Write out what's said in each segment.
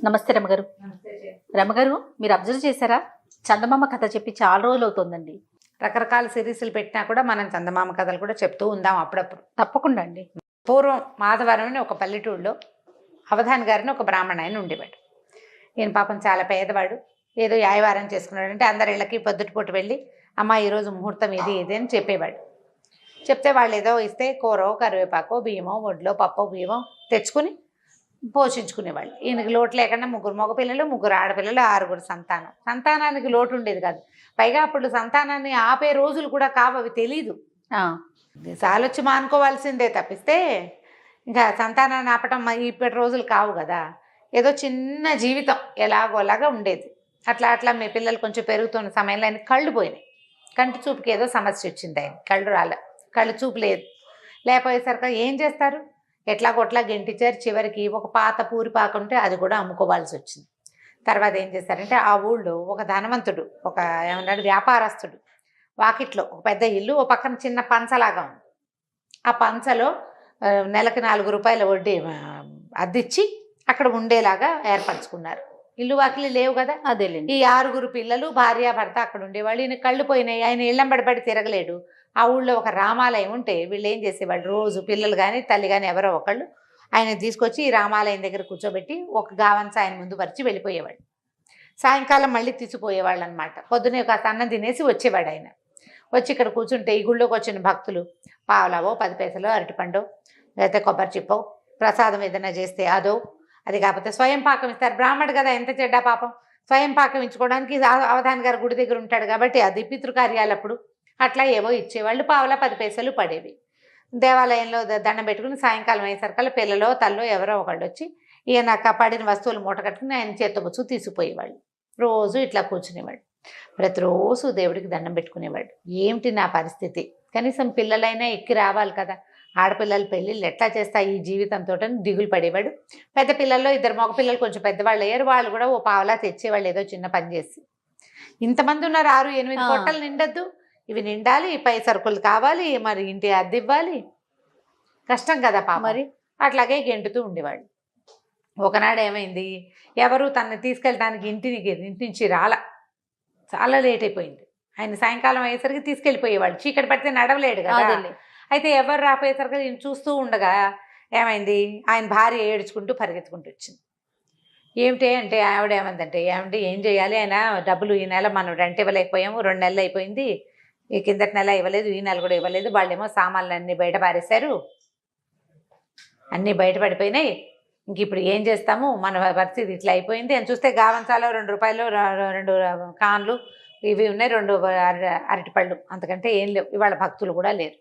నమస్తే రమగారు. రమగారు, మీరు అబ్జర్వ్ చేశారా? చందమామ కథ చెప్పి చాలా రోజులు అవుతుందండి. రకరకాల సిరీస్లు పెట్టినా కూడా మనం చందమామ కథలు కూడా చెప్తూ ఉందాం అప్పుడప్పుడు. తప్పకుండా అండి. పూర్వం మాధవరం అని ఒక పల్లెటూళ్ళలో అవధాన్ గారిని ఒక బ్రాహ్మణ ఆయన ఉండేవాడు. ఈయన పాపం చాలా పేదవాడు. ఏదో యాయవారం చేసుకున్నాడు అంటే అందరి ఇళ్ళకి పొద్దుటిపూట వెళ్ళి అమ్మ ఈరోజు ముహూర్తం ఇది ఇది అని చెప్పేవాడు. చెప్తే వాళ్ళు ఏదో ఇస్తే కూరో కరివేపాకో బియ్యమో వడ్లో పప్పో బియ్యమో తెచ్చుకుని పోషించుకునేవాళ్ళు. ఈయనకి లోటు లేకుండా 3 మగపిల్లలు 3 ఆడపిల్లలు 6 సంతానం. సంతానానికి లోటు ఉండేది కాదు. పైగా అప్పుడు సంతానాన్ని ఆపే రోజులు కూడా కావు, అవి తెలీదు. సాలొచ్చి మానుకోవాల్సిందే తప్పిస్తే ఇంకా సంతానాన్ని ఆపటం ఇప్పటి రోజులు కావు కదా. ఏదో చిన్న జీవితం ఎలాగోలాగా ఉండేది. అట్లా అట్లా మీ పిల్లలు కొంచెం పెరుగుతున్న సమయంలో ఆయన కళ్ళు పోయినాయి. కంటి చూపుకి ఏదో సమస్య వచ్చింది. ఆయన కళ్ళు చూపు లేదు. లేకపోయేసరికి ఏం చేస్తారు? ఎట్లాగొట్లా గెంటిచ్చారు. చివరికి ఒక పాత పూరిపాక ఉంటే అది కూడా అమ్ముకోవాల్సి వచ్చింది. తర్వాత ఏం చేశారంటే ఆ ఊళ్ళో ఒక ధనవంతుడు, ఒక ఏమన్నాడు వ్యాపారస్తుడు వాకిట్లో ఒక పెద్ద ఇల్లు, ఓ పక్కన చిన్న పంచలాగా ఉంది. ఆ పంచలో నెలకి 4 రూపాయల వడ్డీ అద్దిచ్చి అక్కడ ఉండేలాగా ఏర్పరచుకున్నారు. ఇల్లు వాకిలి లేవు కదా. అదేలేండి. ఈ 6 పిల్లలు భార్య భర్త అక్కడ ఉండేవాళ్ళు. ఈయన కళ్ళు పోయినాయి. ఆయన ఇళ్ళంబడిపడి తిరగలేడు. ఆ ఊళ్ళో ఒక రామాలయం ఉంటే వీళ్ళు ఏం చేసేవాళ్ళు, రోజు పిల్లలు కానీ తల్లి కానీ ఎవరో ఒకళ్ళు ఆయన తీసుకొచ్చి ఈ రామాలయం దగ్గర కూర్చోబెట్టి ఒక గావంచ ఆయన ముందు పరిచి వెళ్ళిపోయేవాడు. సాయంకాలం మళ్ళీ తీసిపోయేవాళ్ళు అనమాట. పొద్దునే కాస్త అన్నం తినేసి వచ్చేవాడు ఆయన. వచ్చి ఇక్కడ కూర్చుంటే ఈ గుళ్ళోకి వచ్చిన భక్తులు పావలావో 10 పైసలో అరటిపండు లేకపోతే కొబ్బరి చిప్పో ప్రసాదం ఏదైనా చేస్తే అదో, అది కాకపోతే స్వయం పాకం ఇస్తారు. బ్రాహ్మడు కదా, ఎంత చెడ్డా పాపం. స్వయం పాకం ఇచ్చుకోవడానికి అవధాన్ గారు గుడి దగ్గర ఉంటాడు కాబట్టి అది పితృకార్యాలప్పుడు అట్లా ఏవో ఇచ్చేవాళ్ళు. పావలా 10 పైసలు పడేవి. దేవాలయంలో దండం పెట్టుకుని సాయంకాలం అయ్యేసరికల్లా పిల్లలో తల్లో ఎవరో ఒకళ్ళు వచ్చి ఈయన పడిన వస్తువులు మూట కట్టుకుని ఆయన చేతబుచ్చు తీసుకుపోయేవాళ్ళు. రోజు ఇట్లా కూర్చునేవాడు. ప్రతిరోజు దేవుడికి దండం పెట్టుకునేవాడు. ఏమిటి నా పరిస్థితి, కనీసం పిల్లలైనా ఎక్కి రావాలి కదా, ఆడపిల్లల పెళ్ళిళ్ళు ఎట్లా చేస్తాయి ఈ జీవితంతో దిగులు పడేవాడు. పెద్ద పిల్లల్లో 2 మగపిల్లలు కొంచెం పెద్దవాళ్ళు అయ్యారు. వాళ్ళు కూడా ఓ పావలా తెచ్చేవాళ్ళు ఏదో చిన్న పని చేసి. ఇంతమంది ఉన్నారు, 6-8 పొట్టలు నిండద్దు, ఇవి నిండాలి, పై సరుకులు కావాలి, మరి ఇంటి అద్దె ఇవ్వాలి, కష్టం కదా పాప. మరి అట్లాగే గెంటుతూ ఉండేవాడు. ఒకనాడు ఏమైంది, ఎవరు తనని తీసుకెళ్ళడానికి ఇంటి నుంచి చాలా లేట్ అయిపోయింది. ఆయన సాయంకాలం అయ్యేసరికి తీసుకెళ్ళిపోయేవాడు. చీకటి పడితే నడవలేడు కదా. అయితే ఎవరు రాపోయేసరికి నేను చూస్తూ ఉండగా ఏమైంది, ఆయన భార్య ఏడ్చుకుంటూ పరిగెత్తుకుంటూ వచ్చింది. ఏమిటి అంటే ఆవిడ ఏమందంటే, ఏమంటే ఏం చేయాలి, ఆయన డబ్బులు ఈ నెల మనం రెంట్ ఇవ్వలేకపోయాము, 2 నెలలు అయిపోయింది, ఈ కిందటి నెల ఇవ్వలేదు, ఈ నెల కూడా ఇవ్వలేదు, వాళ్ళేమో సామాన్లు అన్నీ బయట పారేశారు, అన్నీ బయటపడిపోయినాయి, ఇంక ఇప్పుడు ఏం చేస్తాము, మన పరిస్థితి ఇట్లా అయిపోయింది అని చూస్తే గావంచాలో 2 రూపాయలు 2 కాన్లు ఇవి ఉన్నాయి, 2 అరటిపళ్ళు, అంతకంటే ఏం లేవు. ఇవాళ భక్తులు కూడా లేరు.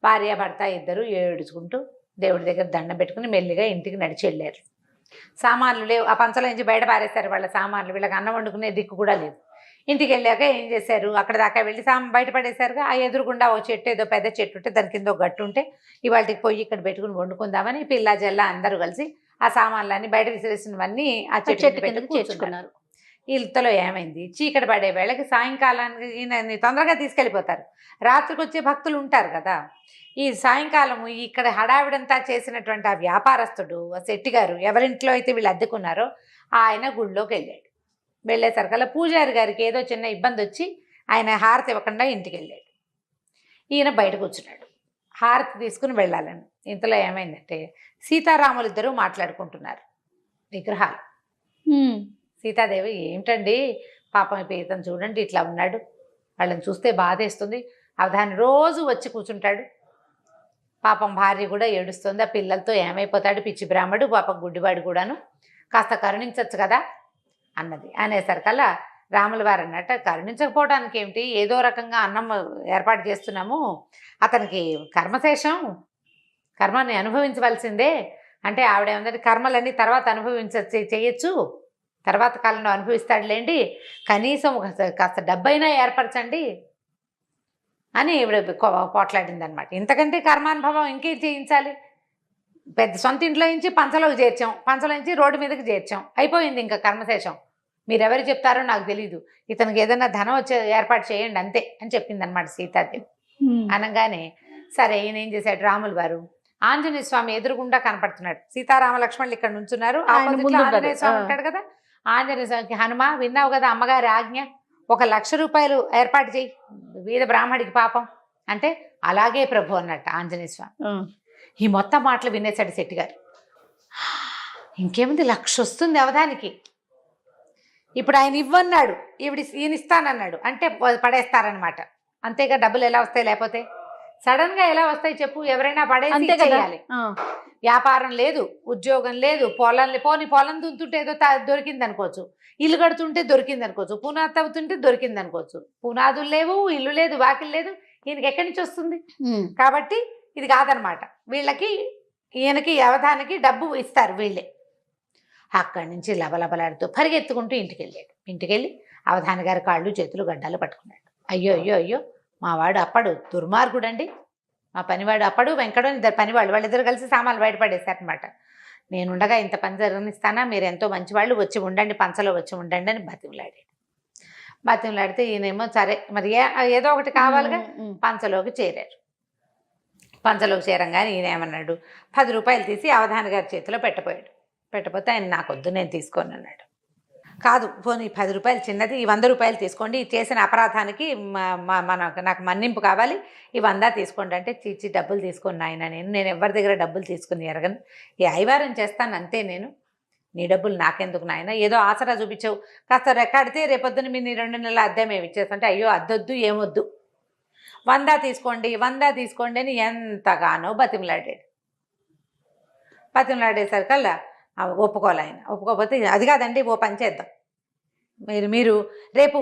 భార్య భర్త ఇద్దరు ఏడుచుకుంటూ దేవుడి దగ్గర దండం పెట్టుకుని మెల్లిగా ఇంటికి నడిచి వెళ్ళారు. సామాన్లు లేవు, ఆ పంచల నుంచి బయట పారేస్తారు వాళ్ళ సామాన్లు. వీళ్ళకి అన్నం వండుకునే దిక్కు కూడా లేదు. ఇంటికి వెళ్ళాక ఏం చేశారు, అక్కడ దాకా వెళ్ళి బయట పడేశారుగా. ఆ ఎదురుగుండా ఓ చెట్టు, ఏదో పెద్ద చెట్టు ఉంటే దాని కింద ఒక గట్టు ఉంటే ఇవాళకి పొయ్యి ఇక్కడ పెట్టుకుని వండుకుందామని పిల్ల జల్ల అందరూ కలిసి ఆ సామాన్లన్నీ బయట విసిరేసినవన్నీ ఆ చెట్టు కింద కూర్చున్నారు. ఇంతలో ఏమైంది, చీకటి పడే వేళకి సాయంకాలానికి ఈయనని తొందరగా తీసుకెళ్ళిపోతారు. రాత్రికి వచ్చే భక్తులు ఉంటారు కదా. ఈ సాయంకాలము ఇక్కడ హడావిడంతా చేసినటువంటి ఆ వ్యాపారస్తుడు, ఆ శెట్టి గారు, ఎవరింట్లో అయితే వీళ్ళు అద్దెకున్నారో ఆయన గుళ్ళోకి వెళ్ళాడు. వెళ్ళేసరికల్లా పూజారి గారికి ఏదో చిన్న ఇబ్బంది వచ్చి ఆయన హారతి ఇవ్వకుండా ఇంటికి వెళ్ళాడు. ఈయన బయట కూర్చున్నాడు హారతి తీసుకుని వెళ్ళాలని. ఇంతలో ఏమైందంటే సీతారాములు ఇద్దరూ మాట్లాడుకుంటున్నారు విగ్రహాలు. సీతాదేవి, ఏమిటండి పాపం ఇతను చూడండి ఇట్లా ఉన్నాడు, వాళ్ళని చూస్తే బాధేస్తుంది, అవధాని రోజు వచ్చి కూర్చుంటాడు, పాపం భార్య కూడా ఏడుస్తుంది, ఆ పిల్లలతో ఏమైపోతాడు, పిచ్చి బ్రాహ్మడు, పాపం గుడ్డివాడు కూడాను, కాస్త కరుణించవచ్చు కదా అన్నది. అనేసరికల్లా రాముల వారు అన్నట్ట, కరుణించకపోవడానికి ఏమిటి, ఏదో రకంగా అన్నం ఏర్పాటు చేస్తున్నాము, అతనికి కర్మశేషం, కర్మని అనుభవించవలసిందే అంటే ఆవిడేమంటే కర్మలన్నీ తర్వాత చేయొచ్చు, తర్వాత కాలంలో అనుభవిస్తాడులేండి, కనీసం కాస్త డబ్బైనా ఏర్పరచండి అని ఈవిడ పోట్లాడింది అనమాట. ఇంతకంటే కర్మానుభవం ఇంకేం చేయించాలి, పెద్ద సొంత ఇంట్లో నుంచి పంచలోకి చేర్చాం, పంచలో నుంచి రోడ్డు మీదకి చేర్చాం, అయిపోయింది ఇంకా కర్మశేషం, మీరెవరు చెప్తారో నాకు తెలీదు, ఇతనికి ఏదైనా ధనం వచ్చే ఏర్పాటు చేయండి అంతే అని చెప్పింది అనమాట సీతాదేవి. అనగానే సరే ఈయన ఏం చేశాడు, రాములు వారు ఆంజనేయ స్వామి ఎదురుగుండా కనపడుతున్నాడు. సీతారామ లక్ష్మణులు ఇక్కడ నుంచున్నారు, ఆయన ఆపోజిట్లో ముందు ఆంజనేయ స్వామి ఉంటాడు. ఉంటాడు కదా. ఆంజనేయ స్వామికి, హనుమ విన్నావు కదా అమ్మగారి ఆజ్ఞ, 1,00,000 రూపాయలు ఏర్పాటు చేయి వీధ బ్రాహ్మడికి పాపం అంటే, అలాగే ప్రభు అన్నట్టు ఆంజనేయ స్వామి. ఈ మొత్తం మాటలు వినేశాడు శెట్టి గారు. ఇంకేముంది, 1,00,000 వస్తుంది అవధానికి. ఇప్పుడు ఆయన ఇవ్వన్నాడు, ఈయన ఇస్తానన్నాడు అంటే పడేస్తారనమాట. అంతేగా, డబ్బులు ఎలా వస్తాయి లేకపోతే? సడన్ గా ఎలా వస్తాయి చెప్పు? ఎవరైనా పడేసి చేయాలి. వ్యాపారం లేదు, ఉద్యోగం లేదు, పొలం దుంతుంటే ఏదో దొరికింది అనుకోవచ్చు, ఇల్లు కడుతుంటే దొరికింది అనుకోవచ్చు, పునాది తవ్వుతుంటే దొరికింది అనుకోవచ్చు. పునాదులు లేవు, ఇల్లు లేదు, వాకిలు లేదు, ఈయనకి ఎక్కడి నుంచి వస్తుంది? కాబట్టి ఇది కాదనమాట. వీళ్ళకి, ఈయనకి అవధానికి డబ్బు ఇస్తారు వీళ్ళే. అక్కడి నుంచి లబలబలాడుతూ పరిగెత్తుకుంటూ ఇంటికెళ్ళి అవధాని గారి కాళ్ళు చేతులు గడ్డాలు పట్టుకున్నాడు. అయ్యో అయ్యో అయ్యో, మా వాడు అప్పడు దుర్మార్గుడు అండి, మా పనివాడు అప్పడు, వెంకడు, ఇద్దరు పనివాళ్ళు, వాళ్ళిద్దరు కలిసి సామాన్లు బయటపడేశారనమాట. నేనుండగా ఇంత పని జరగనిస్తానా, మీరు ఎంతో మంచివాళ్ళు, వచ్చి ఉండండి, పంచలో వచ్చి ఉండండి అని బతిమలాడితే ఈయనేమో సరే మరి ఏదో ఒకటి కావాలిగా, పంచలోకి చేరారు. పంచలోకి చేరంగానే ఈయన ఏమన్నాడు, 10 రూపాయలు తీసి అవధాని గారి చేతిలో పెట్టపోతే ఆయన, నాకొద్దు, నేను తీసుకోను అన్నాడు. కాదు, పోనీ 10 రూపాయలు చిన్నది, ఈ 100 రూపాయలు తీసుకోండి, చేసిన అపరాధానికి నాకు మన్నింపు కావాలి, ఈ 100 తీసుకోండి అంటే, చీచి డబ్బులు తీసుకుని ఆయన, నేను ఎవరి దగ్గర డబ్బులు తీసుకుని ఎరగను, ఈ ఐవారం చేస్తాను అంతే, నేను నీ డబ్బులు నాకెందుకు నాయన, ఏదో ఆసరా చూపించావు, కాస్త రెక్కాడితే రేపొద్దున మీ 2 నెలల అద్దె మేము ఇచ్చేస్తుంటే, అయ్యో అద్దొద్దు ఏమొద్దు, 100 తీసుకోండి అని ఎంతగానో బతిమలాడేసరికల్లా ఒప్పుకోవాలి ఆయన. ఒప్పుకోకపోతే, అది కాదండి, ఓ పని చేద్దాం, మీరు రేపు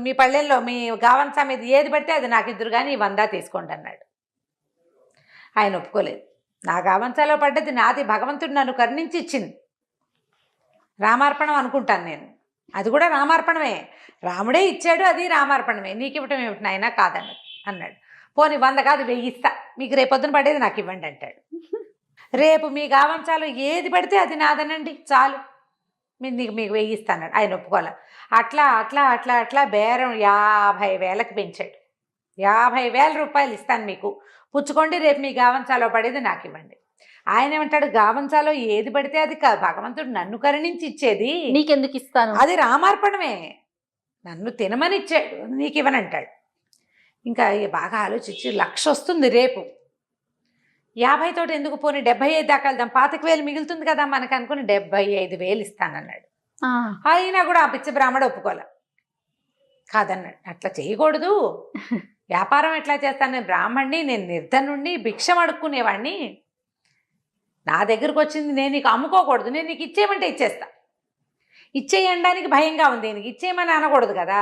మీ పల్లెల్లో మీ గావంసా మీద ఏది పడితే అది నాకు ఇద్దరు కానీ 100 తీసుకోండి అన్నాడు. ఆయన ఒప్పుకోలేదు. నా గావంసాలో పడ్డది నాది, భగవంతుడు నన్ను కరుణించి ఇచ్చింది, రామార్పణం అనుకుంటాను నేను, అది కూడా రామార్పణమే, రాముడే ఇచ్చాడు, అది రామార్పణమే, నీకు ఇవ్వటం ఏమిటి నాయన అన్నాడు. పోనీ 100 కాదు 1000 ఇస్తా, మీకు రేపొద్దున పడేది నాకు ఇవ్వండి అంటాడు. రేపు మీ గావంసాలో ఏది పడితే అది నాదనండి చాలు, మీకు 1000 ఇస్తాను. ఆయన ఒప్పుకోవాలి. అట్లా బేరం 50,000కి పెంచాడు. 50,000 రూపాయలు ఇస్తాను మీకు, పుచ్చుకోండి, రేపు మీ గావంసాలో పడేది నాకు ఇవ్వండి. ఆయన ఏమంటాడు, గావంసాలో ఏది పడితే అది భగవంతుడు నన్ను కరుణించి ఇచ్చేది, నీకెందుకు ఇస్తాను, అది రామార్పణమే, నన్ను తినమని ఇచ్చాడు, నీకు ఇవ్వనంటాడు. ఇంకా బాగా ఆలోచించి 1,00,000 వస్తుంది రేపు, 50 తోటి ఎందుకు, పోనీ 75 దాకా వెళ్దాం, 25,000 మిగులుతుంది కదా మనకు అనుకుని 75,000 ఇస్తానన్నాడు. అయినా కూడా ఆ పిచ్చి బ్రాహ్మడు ఒప్పుకోలే, కాదన్నాడు. అట్లా చేయకూడదు, వ్యాపారం ఎట్లా చేస్తాను, నేను బ్రాహ్మణ్ణి, నేను నిర్ధనుణ్ణి, భిక్షం అడుక్కునేవాడిని, నా దగ్గరకు వచ్చింది నేను నీకు అమ్ముకోకూడదు, నేను నీకు ఇచ్చేయమంటే ఇచ్చేస్తా, ఇచ్చేయడానికి భయంగా ఉంది, నీకు ఇచ్చేయమని అనకూడదు కదా,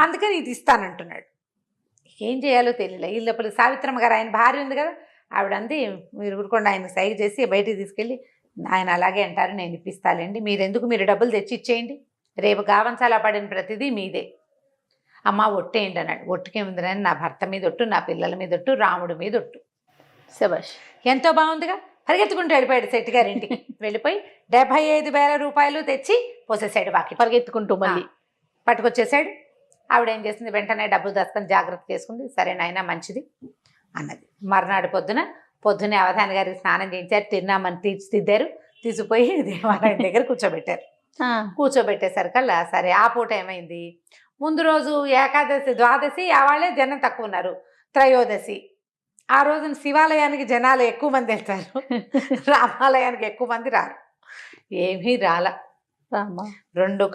అందుకని ఇది ఇస్తానంటున్నాడు. ఏం చేయాలో తెలియలే. ఈ లోపల సావిత్రమ్మ గారు, ఆయన భార్య ఉంది కదా, ఆవిడంది, మీరు ఊరుకోండి, ఆయన సైగ చేసి బయటికి తీసుకెళ్ళి, ఆయన అలాగే అంటారు, నేను ఇప్పిస్తాలేండి, మీరు డబ్బులు తెచ్చి ఇచ్చేయండి, రేపు గావంసాలా పడిన ప్రతిదీ మీదే, అమ్మ ఒట్టేయండి అన్నాడు. ఒట్టుకేముంది, నా భర్త మీద ఒట్టు, నా పిల్లల మీద ఒట్టు, రాముడి మీద ఒట్టు. శభాష్, ఎంతో బాగుందిగా. పరిగెత్తుకుంటూ వెళ్ళిపోయాడు శెట్టి గారి ఇంటికి. వెళ్ళిపోయి 75,000 రూపాయలు తెచ్చి పోసేసాడు. బాకి పరిగెత్తుకుంటూ మళ్ళీ పట్టుకొచ్చేసాడు. ఆవిడ ఏం చేసింది, వెంటనే డబ్బులు దాచుకొని జాగ్రత్త చేసుకుంది. సరే నాయన మంచిది అన్నది. మర్నాడు పొద్దునే అవధాని గారికి స్నానం చేయించారు, తిన్నామని తీర్చిదిద్దారు, తీసుకుపోయి దేవాలయం దగ్గర కూర్చోబెట్టేసరికల్లా సరే ఆ పూట ఏమైంది, ముందు రోజు ఏకాదశి, ద్వాదశి, ఆ వాళ్ళే జనం తక్కువ ఉన్నారు. త్రయోదశి ఆ రోజున శివాలయానికి జనాలు ఎక్కువ మంది వెళ్తారు, రామాలయానికి ఎక్కువ మంది రారు. ఏమీ రాల. 2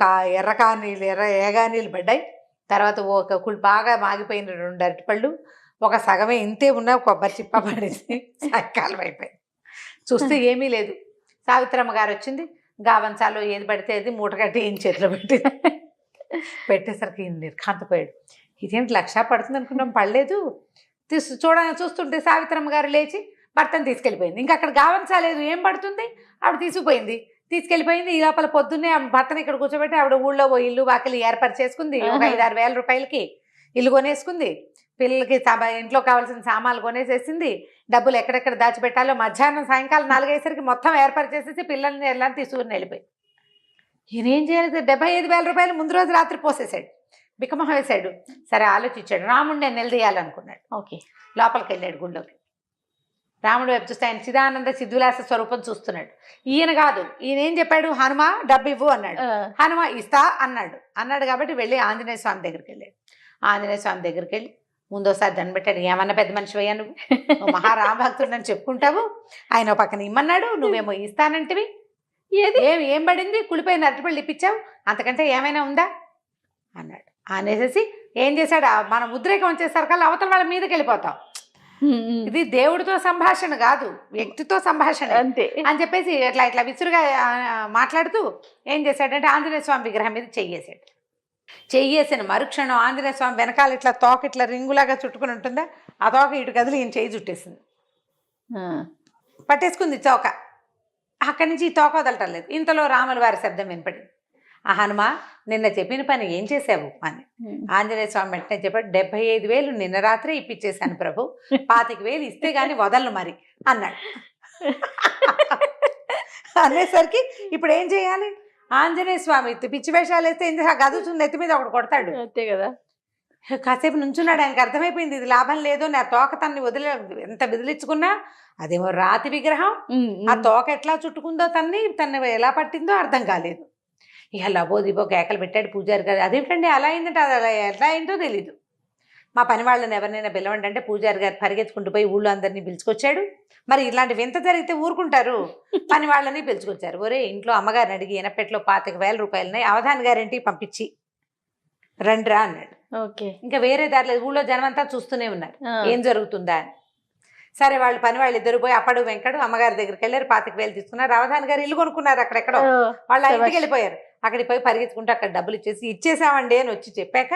ఏగానీళ్ళు పడ్డాయి. తర్వాత బాగా మాగిపోయిన 2 అరటిపళ్ళు, ఒక సగమే ఇంతే ఉన్న కొబ్బరి చిప్ప పడేసి సాయంకాలం అయిపోయింది. చూస్తే ఏమీ లేదు. సావిత్రమ్మ గారు వచ్చింది, గావంసాలో ఏది పడితే అది మూట కట్టి ఈయన చేతిలో పెట్టేసరికి ఈయన నిర్ఘాంతపోయాడు. ఇదేంటి 1,00,000 పడుతుంది అనుకున్నాం, పడలేదు. చూస్తుంటే సావిత్రమ్మ గారు లేచి భర్తను తీసుకెళ్ళిపోయింది. ఇంకా అక్కడ గావంసా లేదు, ఏం పడుతుంది, ఆవిడ తీసుకెళ్ళిపోయింది. ఈ లోపల పొద్దున్నే భర్తను ఇక్కడ కూర్చోబెట్టి ఆవిడ ఊళ్ళో ఇల్లు వాకిలి ఏర్పరిచేసుకుంది. ఒక 5-6 వేల రూపాయలకి ఇల్లు కొనేసుకుంది. పిల్లలకి ఇంట్లో కావాల్సిన సామాన్లు కొనేసేసింది. డబ్బులు ఎక్కడెక్కడ దాచిపెట్టాలో మధ్యాహ్నం సాయంకాలం 4 అయ్యేసరికి మొత్తం ఏర్పరిచేసేసి పిల్లల్ని ఎలా తీసుకుని వెళ్ళిపోయి. ఈయన ఏం చేయాలి, 75,000 రూపాయలు ముందు రోజు రాత్రి పోసేసాడు, బికమహ వేశాడు. సరే ఆలోచించాడు, రాముడిని నేను నిలదీయాలనుకున్నాడు. ఓకే, లోపలికి వెళ్ళాడు గుళ్ళోకి. రాముడు వైపు చూస్తే ఆయన చిదానంద సిద్ధివిలాస స్వరూపం చూస్తున్నాడు. ఈయన కాదు, ఈయన ఏం చెప్పాడు, హనుమ డబ్బు ఇవ్వు అన్నాడు. హనుమ ఇస్తా అన్నాడు కాబట్టి వెళ్ళి ఆంజనేయ స్వామి దగ్గరికి వెళ్ళాడు. ఆంజనేయ స్వామి దగ్గరికి వెళ్ళి ముందోసారి దండం పెట్టాడు. ఏమన్నా పెద్ద మనిషి అయ్యా నువ్వు మహారామభక్తుడు అని చెప్పుకుంటావు, ఆయన పక్కన ఇమ్మన్నాడు, నువ్వేమో ఇస్తానంటివి, ఏం పడింది, కులిపోయిన అరటిపళ్ళు ఇప్పించావు, అంతకంటే ఏమైనా ఉందా అన్నాడు. అనేసి ఏం చేశాడు, మన ఉద్రేకం వచ్చేసరికల్లా అవతల వాళ్ళ మీదకి వెళ్ళిపోతాం. ఇది దేవుడితో సంభాషణ కాదు, వ్యక్తితో సంభాషణ అంతే అని చెప్పేసి ఇట్లా విసురుగా మాట్లాడుతూ ఏం చేశాడంటే ఆంజనేయ స్వామి విగ్రహం మీద చెయ్యేసాడు. చెయ్యేసిన మరుక్షణం ఆంజనేయ స్వామి వెనకాల ఇట్లా తోక ఇట్లా రింగులాగా చుట్టుకుని ఉంటుందా, ఆ తోక ఇటు కదిలి ఈయన చెయ్యి చుట్టేసింది, పట్టేసుకుంది తోక. అక్కడి నుంచి ఈ తోక వదలటం లేదు. ఇంతలో రాముల వారి శబ్దం వినపడింది. ఆ హనుమ నిన్న చెప్పిన పని ఏం చేసావు అని. ఆంజనేయ స్వామి వెంటనే చెప్పాడు, 75,000 నిన్న రాత్రే ఇప్పించేశాను ప్రభు, 25,000 ఇస్తే గాని వదలను మరి అన్నాడు. అనేసరికి ఇప్పుడు ఏం చేయాలి, ఆంజనేయ స్వామి పిచ్చి వేషాలు వేస్తే ఏం చేసి గదుతుంది ఎత్తి మీద ఒకటి కొడతాడు, అంతే కదా. కాసేపు నుంచున్నాడు. ఆయనకు అర్థమైపోయింది ఇది లాభం లేదు, నా తోక తన్ని ఎంత బెదిలించుకున్నా అదేమో రాతి విగ్రహం, ఆ తోక ఎట్లా చుట్టుకుందో తన్ని ఎలా పట్టిందో అర్థం కాలేదు. ఇక లబోదిబో కేకలు పెట్టాడు పూజారి గారు. అదేమిటండి అలా అయిందంటే అది అలా ఎట్లా అయిందో తెలీదు. మా పని వాళ్ళని ఎవరినైనా పిలవండి అంటే పూజారి గారు పరిగెత్తుకుంటూ పోయి ఊళ్ళో అందరినీ పిలుచుకొచ్చాడు. మరి ఇలాంటి వింత జరిగితే ఊరుకుంటారు, పని వాళ్ళని పిలుచుకొచ్చారు. ఒరే ఇంట్లో అమ్మగారిని అడిగి ఎనపెట్లో 25,000 రూపాయలున్నాయి, అవధాని గారింటికి పంపించి రండిరా అన్నాడు. ఓకే, ఇంకా వేరే దారి లేదు, ఊళ్ళో జనమంతా చూస్తూనే ఉన్నారు ఏం జరుగుతుందా అని. సరే వాళ్ళు పని వాళ్ళు ఇద్దరు పోయి అప్పడు వెంకడు అమ్మగారి దగ్గరికి వెళ్ళారు, 25,000 తీసుకున్నారు. అవధాని గారు ఇల్లు కొనుక్కున్నారు అక్కడెక్కడో, వాళ్ళ ఇంటికి వెళ్ళిపోయారు. అక్కడికి పోయి పరిగెత్తుకుంటూ అక్కడ డబ్బులు ఇచ్చేసామండి అని వచ్చి చెప్పాక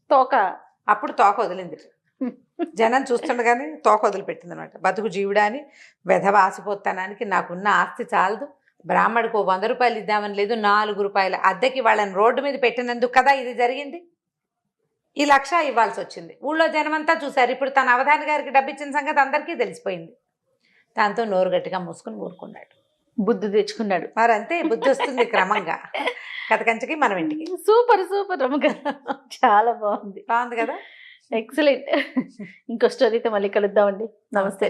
తోక అప్పుడు తోక వదిలింది. జనం చూస్తుండగానే తోక వదిలిపెట్టింది అనమాట. బతుకు జీవుడా అని వెధవ ఆసిపోతానానికి నాకున్న ఆస్తి చాలదు, బ్రాహ్మడికి 100 రూపాయలు ఇద్దామని లేదు, 4 రూపాయల అద్దెకి వాళ్ళని రోడ్డు మీద పెట్టినందుకు కదా ఇది జరిగింది, ఈ 1,00,000 ఇవ్వాల్సి వచ్చింది. ఊళ్ళో జనమంతా చూశారు. ఇప్పుడు తన అవధాని గారికి డబ్బు ఇచ్చిన సంగతి అందరికీ తెలిసిపోయింది. దాంతో నోరు గట్టిగా మూసుకుని ఊరుకున్నాడు. బుద్ధి తెచ్చుకున్నాడు. మరి అంతే, బుద్ధి వస్తుంది క్రమంగా. కథ కంచకి మనం ఇంటికి. సూపర్ రమ్మగారు, చాలా బాగుంది బాగుంది కదా, ఎక్సలెంట్. ఇంకో స్టోరీతో మళ్ళీ కలుద్దామండి. నమస్తే.